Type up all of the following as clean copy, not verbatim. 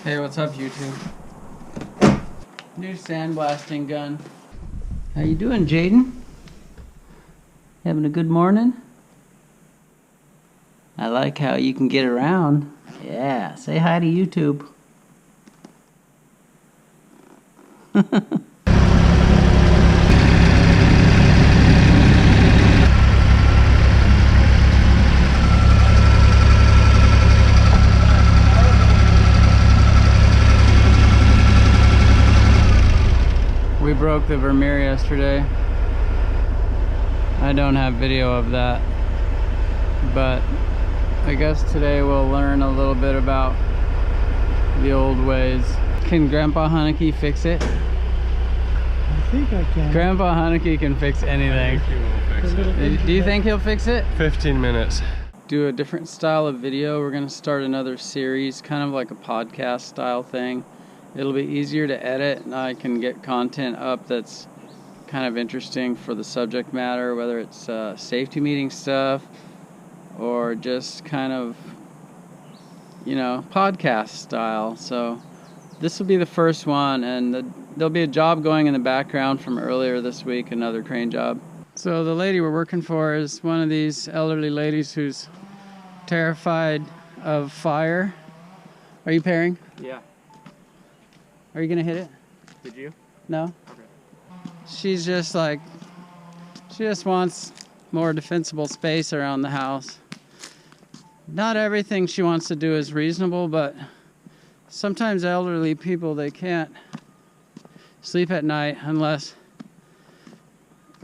Hey, what's up, YouTube? New sandblasting gun. How you doing, Jaden? Having a good morning? I like how you can get around. Yeah, say hi to YouTube. We broke the Vermeer yesterday. I don't have video of that, but I guess today we'll learn a little bit about the old ways. Can Grandpa Haneke fix it? I think I can. Grandpa Haneke can fix anything. He will fix it. Do you think he'll fix it? 15 minutes. Do a different style of video. We're gonna start another series, kind of like a podcast style thing. It'll be easier to edit, and I can get content up that's kind of interesting for the subject matter, whether it's safety meeting stuff or just kind of, you know, podcast style. So this will be the first one, and there'll be a job going in the background from earlier this week, another crane job. So the lady we're working for is one of these elderly ladies who's terrified of fire. Are you pairing? Yeah. Are you gonna hit it? Did you? No? Okay. She's just like, she just wants more defensible space around the house. Not everything she wants to do is reasonable, but sometimes elderly people, they can't sleep at night unless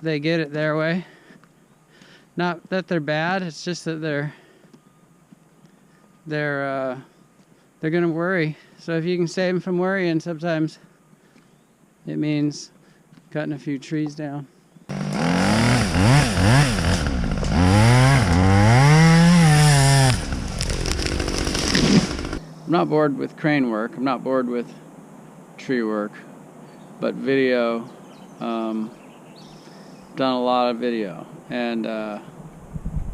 they get it their way. Not that they're bad, it's just that they're gonna worry. So if you can save them from worrying, sometimes it means cutting a few trees down. I'm not bored with crane work. I'm not bored with tree work, but video, done a lot of video, and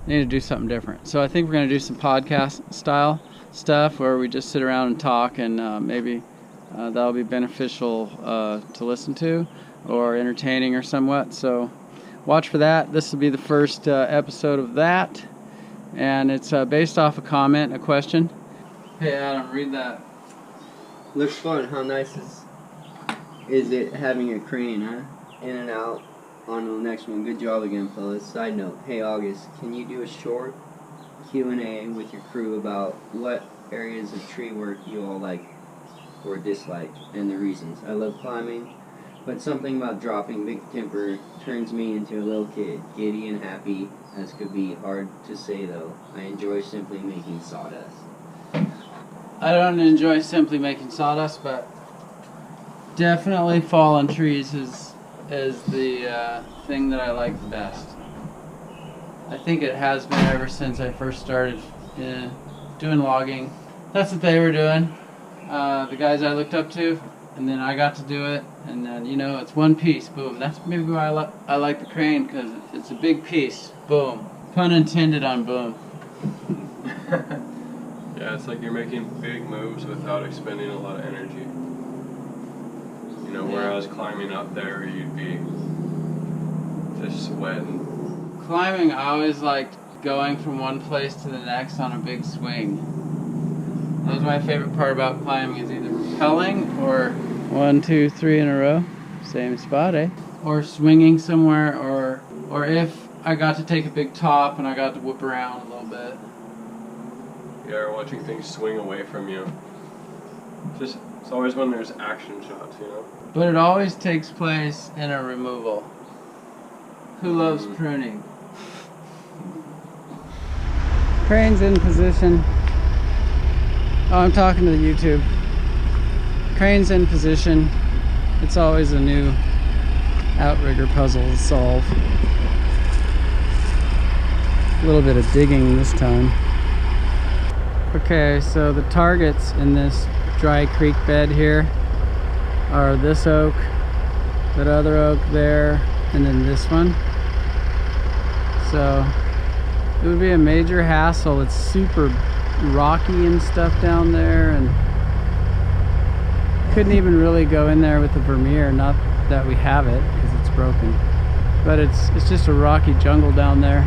need to do something different. So I think we're gonna do some podcast style stuff where we just sit around and talk, and maybe that'll be beneficial to listen to or entertaining or somewhat. So watch for that. This will be the first episode of that, and it's based off a comment, a question. Hey Adam, read that. Looks fun. How nice is it having a crane, huh? In and out. On to the next one. Good job again, fellas. Side note, hey August, can you do a short Q&A with your crew about what areas of tree work you all like or dislike and the reasons? I love climbing, but something about dropping big timber turns me into a little kid, giddy and happy as could be. Hard to say though. I enjoy simply making sawdust. I don't enjoy simply making sawdust, but definitely fallen trees is the thing that I like the best. I think it has been ever since I first started doing logging. That's what they were doing, the guys I looked up to, and then I got to do it, and then, you know, it's one piece, boom. That's maybe why I like the crane, because it's a big piece, boom. Pun intended on boom. Yeah, it's like you're making big moves without expending a lot of energy. You know, whereas climbing up there, you'd be just sweating. Climbing, I always liked going from one place to the next on a big swing. That was my favorite part about climbing, is either rappelling or 1, 2, 3 in a row, same spot, eh? Or swinging somewhere, or if I got to take a big top and I got to whip around a little bit. Yeah, or watching things swing away from you. It's always when there's action shots, you know? But it always takes place in a removal. Who loves pruning? Crane's in position. Oh, I'm talking to the YouTube. Crane's in position. It's always a new outrigger puzzle to solve. A little bit of digging this time. Okay, so the targets in this dry creek bed here are this oak, that other oak there, and then this one. So it would be a major hassle. It's super rocky and stuff down there, and couldn't even really go in there with the Vermeer, not that we have it because it's broken. But it's just a rocky jungle down there.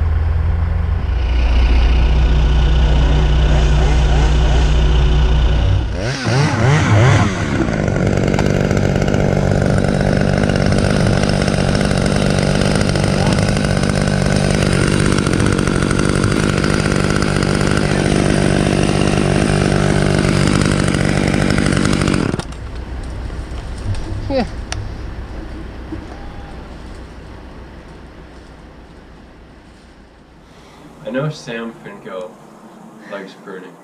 I know Sam Finko likes pruning.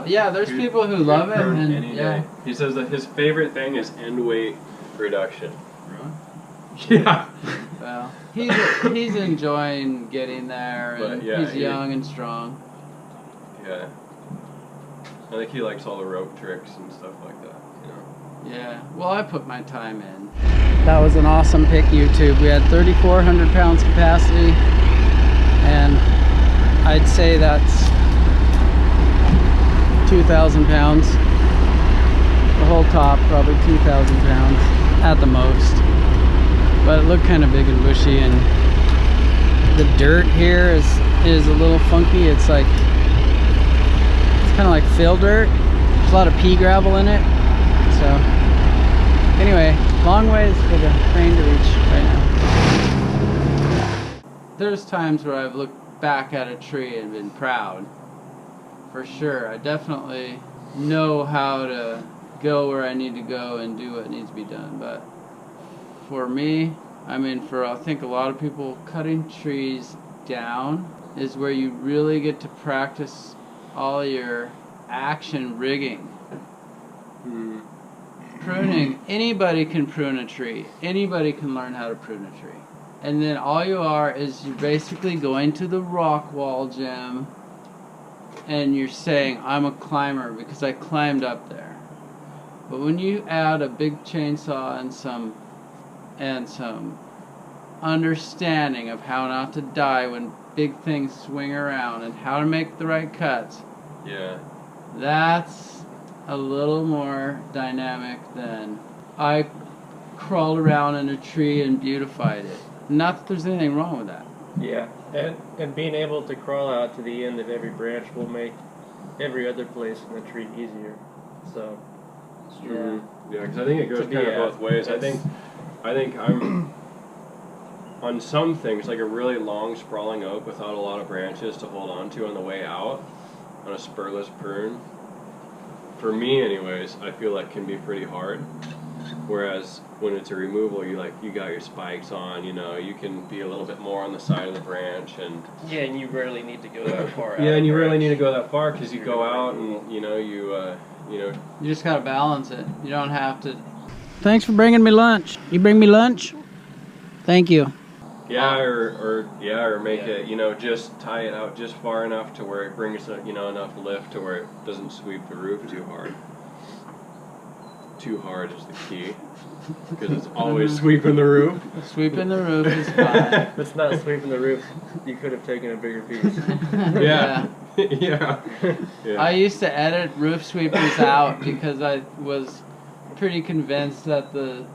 Yeah, there's people who love it, Prune and any yeah. day. He says that his favorite thing is end weight reduction. Yeah. Well, he's enjoying getting there, and But, yeah, he's young and strong. Yeah. I think he likes all the rope tricks and stuff like that, you know. Yeah, well, I put my time in. That was an awesome pick, YouTube. We had 3,400 pounds capacity, and I'd say that's 2,000 pounds. The whole top, probably 2,000 pounds at the most. But it looked kind of big and bushy, and the dirt here is a little funky. It's kind of like fill dirt. There's a lot of pea gravel in it. So anyway, long ways for the crane to reach right now. There's times where I've looked back at a tree and been proud. For sure. I definitely know how to go where I need to go and do what needs to be done. But for me, I mean, I think a lot of people, cutting trees down is where you really get to practice all your action rigging. Pruning, anybody can prune a tree. Anybody can learn how to prune a tree. And then all you are is you're basically going to the rock wall gym and you're saying, I'm a climber because I climbed up there. But when you add a big chainsaw and some understanding of how not to die when big things swing around and how to make the right cuts, Yeah. that's a little more dynamic than I crawled around in a tree and beautified it. Not that there's anything wrong with that. Yeah, and being able to crawl out to the end of every branch will make every other place in the tree easier. So, yeah. Yeah, because I think it goes To be kind of a- both ways. I think I'm on some things, like a really long sprawling oak without a lot of branches to hold on to on the way out on a spurless prune. For me, anyways, I feel like can be pretty hard. Whereas when it's a removal, you got your spikes on. You know, you can be a little bit more on the side of the branch, and Yeah, and you rarely need to go that far out. yeah, and you really branch. need to go that far because you go out and you You just gotta balance it. You don't have to. Thanks for bringing me lunch. You bring me lunch? Thank you. yeah, or make it, just tie it out just far enough to where it brings enough lift to where it doesn't sweep the roof too hard. Too hard is the key, because it's always sweeping the roof. Sweeping the roof is fine. If it's not sweeping the roof, you could have taken a bigger piece. Yeah. Yeah. Yeah. I used to edit roof sweepers out because I was pretty convinced that the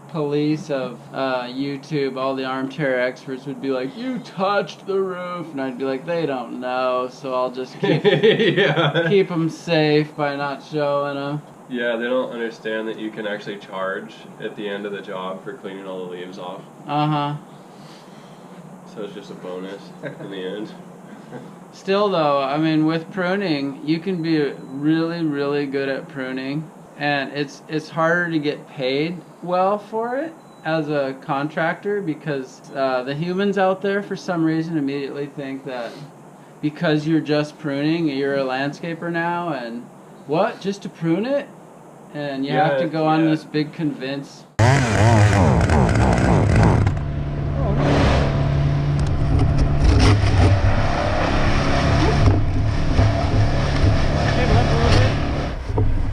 police of YouTube, all the armchair experts would be like, you touched the roof, and I'd be like, they don't know, so I'll just Yeah. keep them safe by not showing them. Yeah, they don't understand that you can actually charge at the end of the job for cleaning all the leaves off. Uh-huh. So it's just a bonus in the end. Still though, I mean, with pruning, you can be really, really good at pruning, and it's harder to get paid well for it as a contractor because the humans out there, for some reason, immediately think that because you're just pruning, you're a landscaper now, and what, just to prune it? And you have to go on this big convince.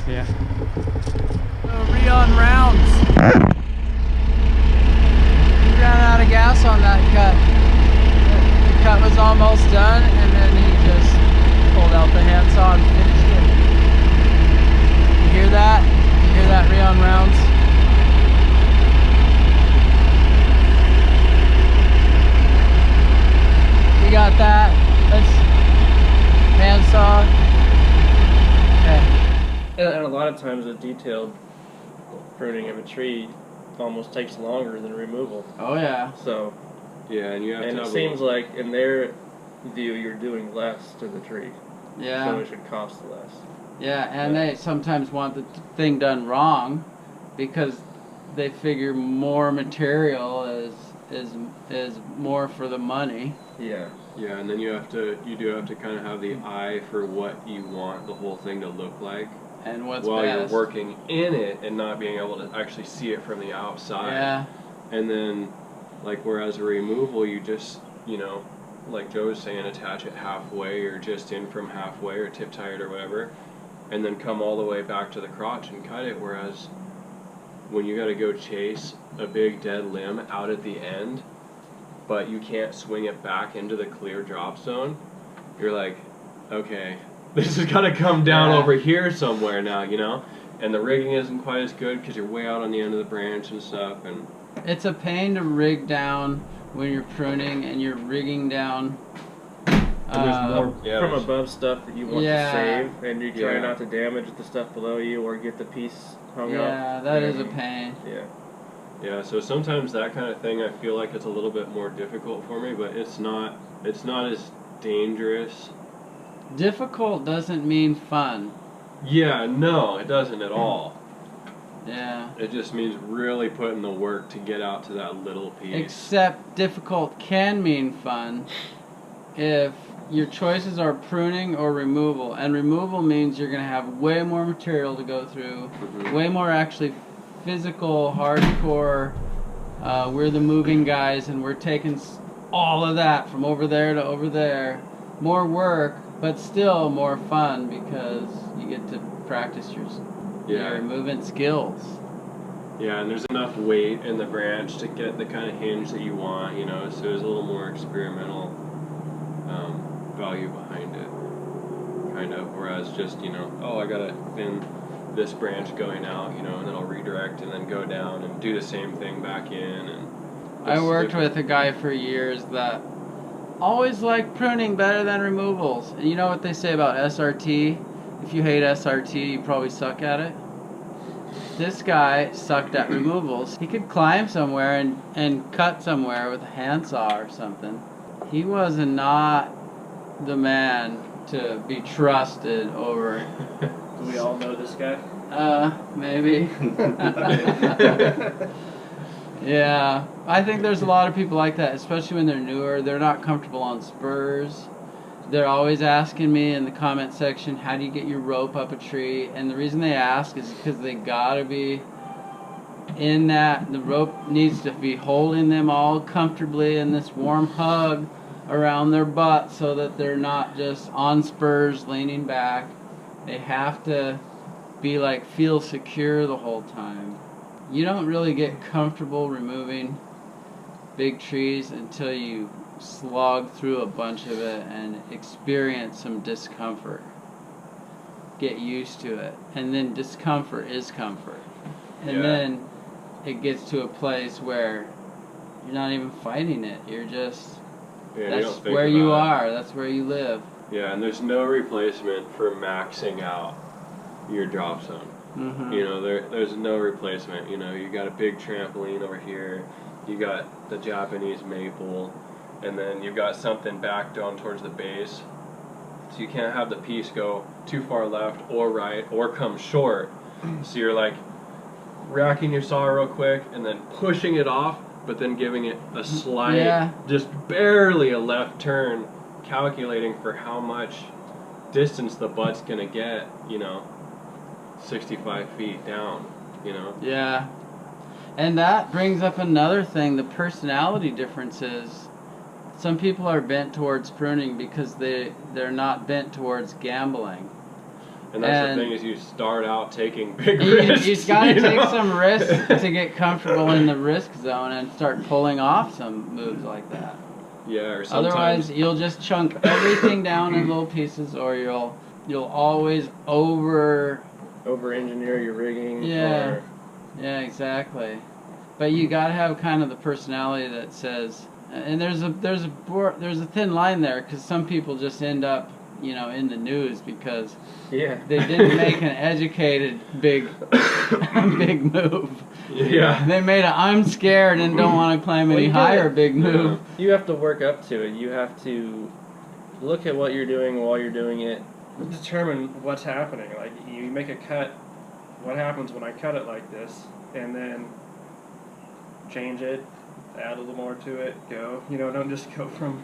Yeah. Re-on rounds. He ran out of gas on that cut. The cut was almost done, and then he just pulled out the handsaw and finished it. You hear that? You hear that And a lot of times the detailed pruning of a tree almost takes longer than removal. Oh yeah. So, Yeah, and you have and to it have seems like in their view you're doing less to the tree. Yeah. So it should cost less. Yeah, and they sometimes want the thing done wrong because they figure more material is more for the money. Yeah. Yeah, and then you do have to kind of have the eye for what you want the whole thing to look like And what's while best. you're working in it and not being able to actually see it from the outside. Yeah. And then, like, whereas a removal, you just, like Joe was saying, attach it halfway or just in from halfway or tip tie it or whatever, and then come all the way back to the crotch and cut it. Whereas when you got to go chase a big dead limb out at the end, but you can't swing it back into the clear drop zone, you're like, okay, this has got to come down over here somewhere now, And the rigging isn't quite as good because you're way out on the end of the branch and stuff. And it's a pain to rig down when you're pruning and you're rigging down. And there's more from there's- above stuff that you want to save, and you try not to damage the stuff below you or get the piece hung up. Yeah, that is a pain. Yeah. Yeah, so sometimes that kind of thing I feel like it's a little bit more difficult for me, but it's not as dangerous. Difficult doesn't mean fun. Yeah, no, it doesn't at all. Yeah. It just means really putting the work to get out to that little piece. Except difficult can mean fun if your choices are pruning or removal. And removal means you're going to have way more material to go through, way more actually physical, hardcore. We're the moving guys and we're taking all of that from over there to over there. More work, but still more fun because you get to practice your movement skills. Yeah, and there's enough weight in the branch to get the kind of hinge that you want, so there's a little more experimental value behind it, kind of, whereas just, I gotta thin this branch going out, and then I'll redirect and then go down and do the same thing back in. And I worked with a guy for years that always liked pruning better than removals. And you know what they say about SRT? If you hate SRT, you probably suck at it. This guy sucked at removals. He could climb somewhere and cut somewhere with a handsaw or something. He was not the man to be trusted over. Do we all know this guy? Maybe. Yeah, I think there's a lot of people like that, especially when they're newer. They're not comfortable on spurs. They're always asking me in the comment section, how do you get your rope up a tree? And the reason they ask is because they gotta be in that. The rope needs to be holding them all comfortably in this warm hug around their butt so that they're not just on spurs leaning back. They have to be feel secure the whole time. You don't really get comfortable removing big trees until you slog through a bunch of it and experience some discomfort. Get used to it. And then discomfort is comfort. And then it gets to a place where you're not even fighting it. You're just, that's where you are. That's where you live. Yeah, and there's no replacement for maxing out your drop zone. Mm-hmm. There's no replacement. You got a big trampoline over here, you got the Japanese maple, and then you've got something back down towards the base. So you can't have the piece go too far left or right or come short. So you're racking your saw real quick and then pushing it off, but then giving it a slight, just barely a left turn, calculating for how much distance the butt's gonna get, 65 feet down, Yeah. And that brings up another thing, the personality differences. Some people are bent towards pruning because they're not bent towards gambling. And that's the thing, is you start out taking big risks. You've got to take some risks to get comfortable in the risk zone and start pulling off some moves like that. Yeah, or sometimes... Otherwise, you'll just chunk everything down in little pieces, or you'll always over-engineer your rigging. Yeah, exactly. But you got to have kind of the personality that says, and there's a thin line there, because some people just end up in the news because Yeah. they didn't make an educated big move. Yeah. They made a I'm scared and don't want to climb any you higher gotta- big move. You have to work up to it. You have to look at what you're doing while you're doing it. Determine what's happening. Like, you make a cut. What happens when I cut it like this? And then change it, add a little more to it, go. Don't just go from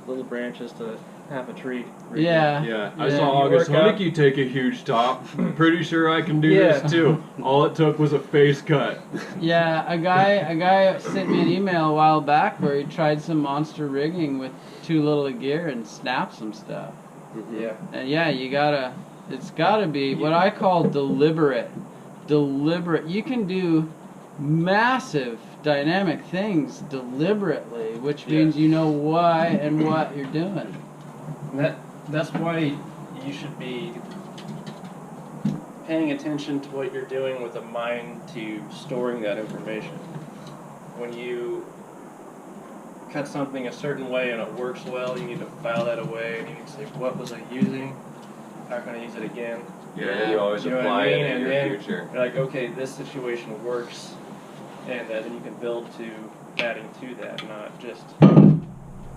little branches to half a tree. Yeah. Yeah, I Yeah. saw You August work out- Honecky take a huge top. I'm pretty sure I can do Yeah. this too. All it took was a face cut. Yeah, a guy sent me an email a while back where he tried some monster rigging with too little gear and snapped some stuff. Yeah. And yeah, it's gotta be what I call deliberate. You can do massive dynamic things deliberately, which means you know why and what you're doing. And that's why you should be paying attention to what you're doing with a mind to storing that information. When you cut something a certain way and it works well, you need to file that away and you need to say, what was I using? How can I use it again? Yeah, and you always You know what apply I mean? it in And your then future. you're like, okay, this situation works, and then you can build to adding to that, not just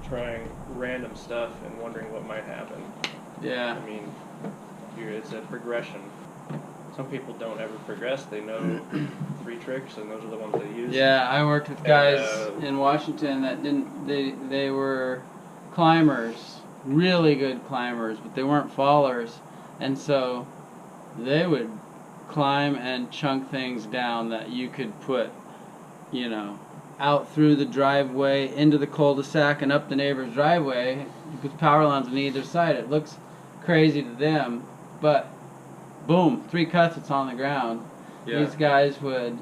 trying random stuff and wondering what might happen. Yeah. I mean, it's a progression. Some people don't ever progress. They know 3 tricks, and those are the ones they use. Yeah, I worked with guys in Washington that they were climbers, really good climbers, but they weren't fallers, and so they would climb and chunk things down that you could put, out through the driveway, into the cul-de-sac, and up the neighbor's driveway with power lines on either side. It looks crazy to them, but boom, 3 cuts, it's on the ground. Yeah. These guys would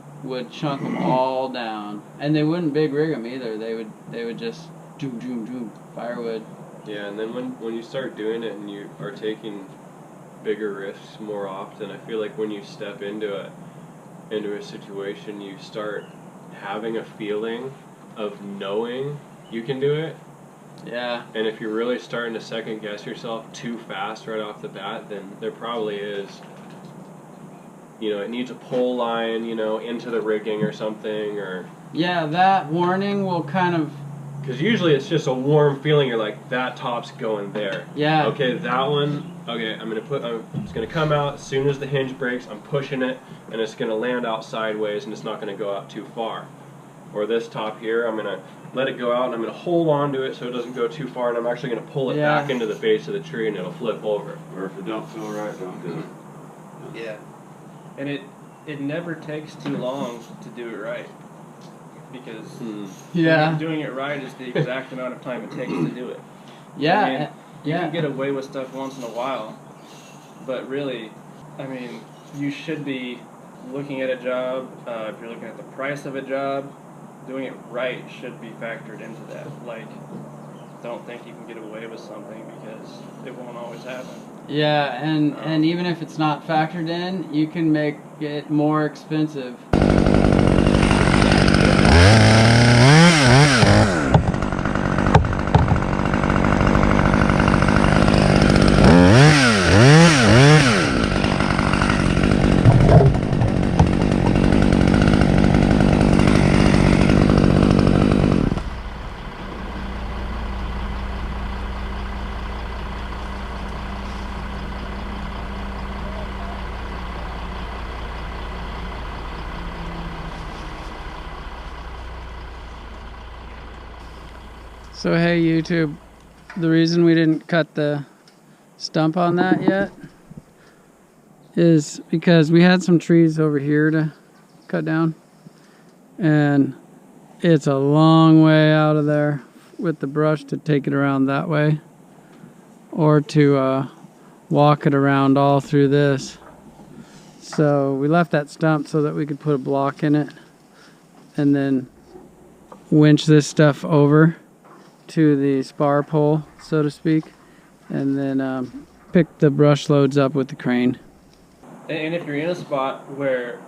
chunk them all down, and they wouldn't big rig them either. They would just doom firewood. Yeah, and then when you start doing it and you are taking bigger risks more often, I feel like when you step into a situation, you start having a feeling of knowing you can do it. Yeah. And if you're really starting to second guess yourself too fast right off the bat, then there probably is, it needs a pole line, into the rigging or something, or... Yeah, that warning will kind of... Because usually it's just a warm feeling, you're like, that top's going there. Yeah. Okay, that one, it's going to come out as soon as the hinge breaks, I'm pushing it, and it's going to land out sideways, and it's not going to go out too far. Or this top here, I'm going to let it go out, and I'm going to hold on to it so it doesn't go too far, and I'm actually going to pull it back into the base of the tree, and it'll flip over. Or if it don't feel right, don't do it. Yeah. And it never takes too long to do it right. Because doing it right is the exact amount of time it takes to do it. Yeah. I mean, you can get away with stuff once in a while, but really, I mean, you should be looking at a job, if you're looking at the price of a job, doing it right should be factored into that. Like, don't think you can get away with something because it won't always happen. Yeah, and even if it's not factored in, you can make it more expensive. So hey YouTube, the reason we didn't cut the stump on that yet is because we had some trees over here to cut down, and it's a long way out of there with the brush to take it around that way, or to walk it around all through this. So we left that stump so that we could put a block in it and then winch this stuff over to the spar pole, so to speak, and then pick the brush loads up with the crane. And if you're in a spot where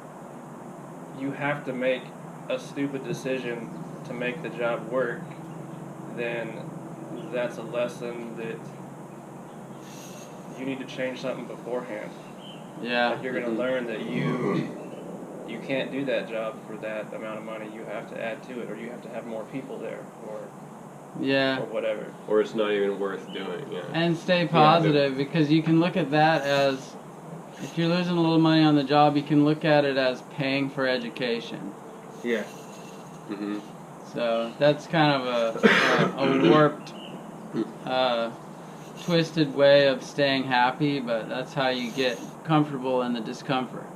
you have to make a stupid decision to make the job work, then that's a lesson that you need to change something beforehand. Yeah. Like you're going to learn that you can't do that job for that amount of money. You have to add to it, or you have to have more people there, or whatever. Or it's not even worth doing. Yeah. And stay positive, because you can look at that as, if you're losing a little money on the job, you can look at it as paying for education. Yeah. Mm-hmm. So that's kind of a warped, twisted way of staying happy, but that's how you get comfortable in the discomfort.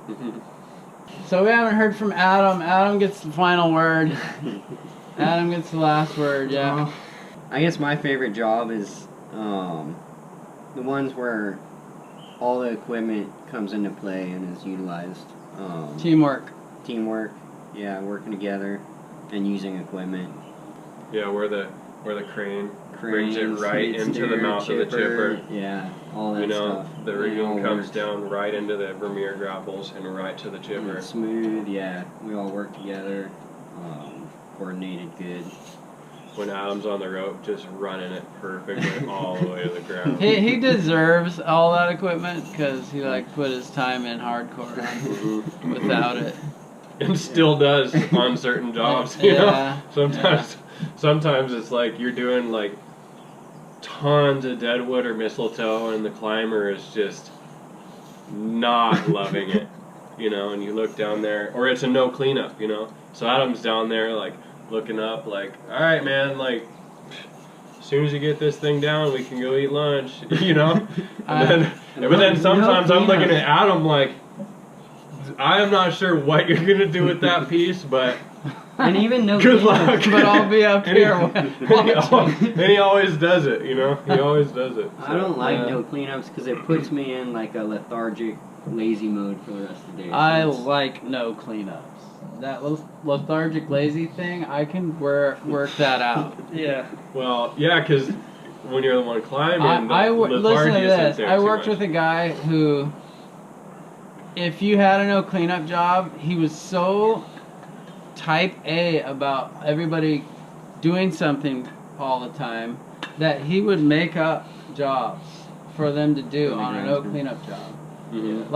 Mm-hmm. So we haven't heard from Adam. Adam gets the final word. Adam gets the last word, yeah. I guess my favorite job is the ones where all the equipment comes into play and is utilized. Teamwork. Teamwork, yeah, working together and using equipment. Yeah, where the crane brings it Cranes, right skid into the steer, mouth of the chipper. Yeah, all that stuff. The It rigging all comes works. down right into the Vermeer grapples and right to the chipper. It's smooth, yeah. We all work together, coordinated good. When Adam's on the rope, just running it perfectly all the way to the ground. He deserves all that equipment, because he put his time in hardcore Mhm. without it. And still does on certain jobs, you know? Sometimes it's like you're doing like tons of deadwood or mistletoe and the climber is just not loving it, you know, and you look down there, or it's a no cleanup, you know? So Adam's down there like looking up like, all right, man, like as soon as you get this thing down, we can go eat lunch, you know? But then sometimes I'm looking at Adam like, I am not sure what you're going to do with that piece, but And even no good cleanup. luck. But I'll be up here And he always does it, you know? He always does it. I don't like no cleanups because it puts me in like a lethargic, lazy mode for the rest of the day. I like no cleanups. That lethargic, lazy thing, I can work that out. Yeah. Well, yeah, because when you're the one climbing, Listen to this. there I too worked much. with a guy who, if you had a no cleanup job, he was so type A about everybody doing something all the time that he would make up jobs for them to do on a no cleanup job. Mhm.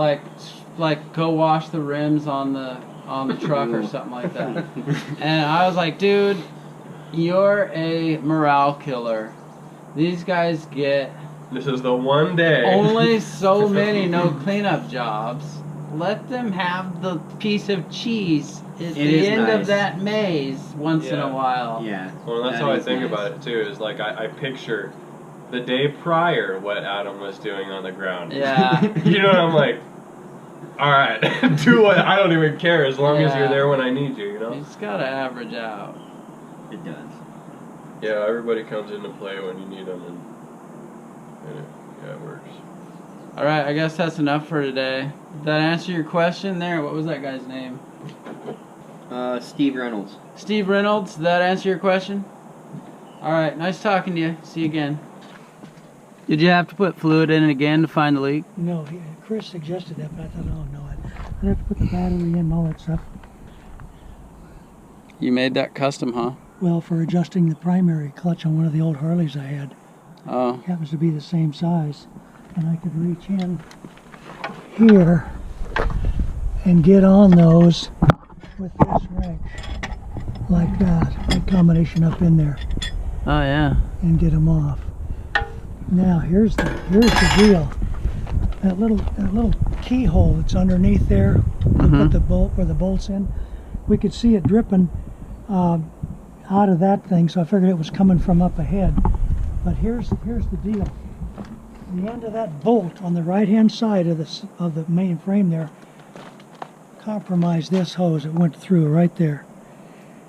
Like go wash the rims on the truck or something like that. And I was like, dude, you're a morale killer. These guys get This is the one day. only so many no cleanup jobs. Let them have the piece of cheese at the is end nice. of that maze once in a Yeah. while. Yeah. Well, that's that how I is think nice. about it too. Is like I picture the day prior what Adam was doing on the ground. Yeah. You know, what I'm like, all right, do what I don't even care as long as Yeah. you're there when I need you. You know. It's gotta average out. It does. Yeah, everybody comes into play when you need them, and it works. All right, I guess that's enough for today. Did that answer your question there? What was that guy's name? Steve Reynolds. Steve Reynolds. Did that answer your question? All right, nice talking to you. See you again. Did you have to put fluid in it again to find the leak? No, Chris suggested that, but I thought, oh no, I'd have to put the battery in and all that stuff. You made that custom, huh? Well, for adjusting the primary clutch on one of the old Harleys I had. Oh. It happens to be the same size. And I could reach in here and get on those with this wrench. Like that. A combination up in there. Oh yeah. And get them off. Now here's the deal. That little keyhole that's underneath there, we put the bolt where the bolt's in. We could see it dripping out of that thing, so I figured it was coming from up ahead. But here's the deal. The end of that bolt on the right-hand side of the main frame there compromised this hose. It went through right there.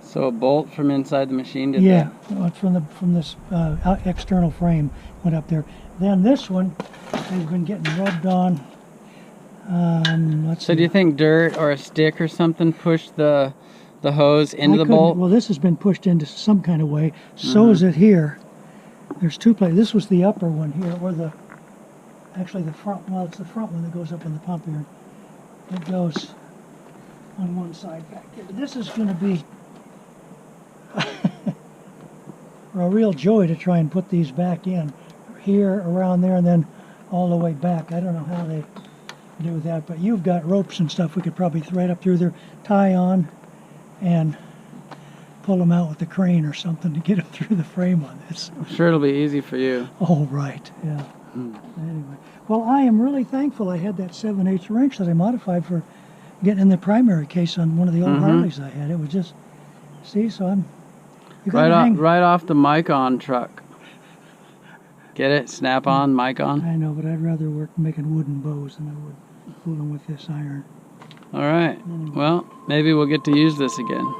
So a bolt from inside the machine did Yeah, from this external frame went up there. Then this one has been getting rubbed on. that? So do you think dirt or a stick or something pushed the hose into the bolt? Well, this has been pushed into some kind of way. So is it here. There's two places. This was the upper one here, or actually the front. Well, it's the front one that goes up in the pump here. It goes on one side back here. This is going to be a real joy to try and put these back in here, around there, and then all the way back. I don't know how they do that, but you've got ropes and stuff we could probably thread up through there, tie on, and pull them out with the crane or something to get them through the frame on this. I'm sure it'll be easy for you. Oh, right, yeah. Anyway, well, I am really thankful I had that 7/8 wrench that I modified for getting in the primary case on one of the old Harleys I had. It was just, see, so I'm... Right off the mic-on truck. Get it? Snap-on, mic-on? I know, but I'd rather work making wooden bows than I would fooling with this iron. All right. Well, maybe we'll get to use this again.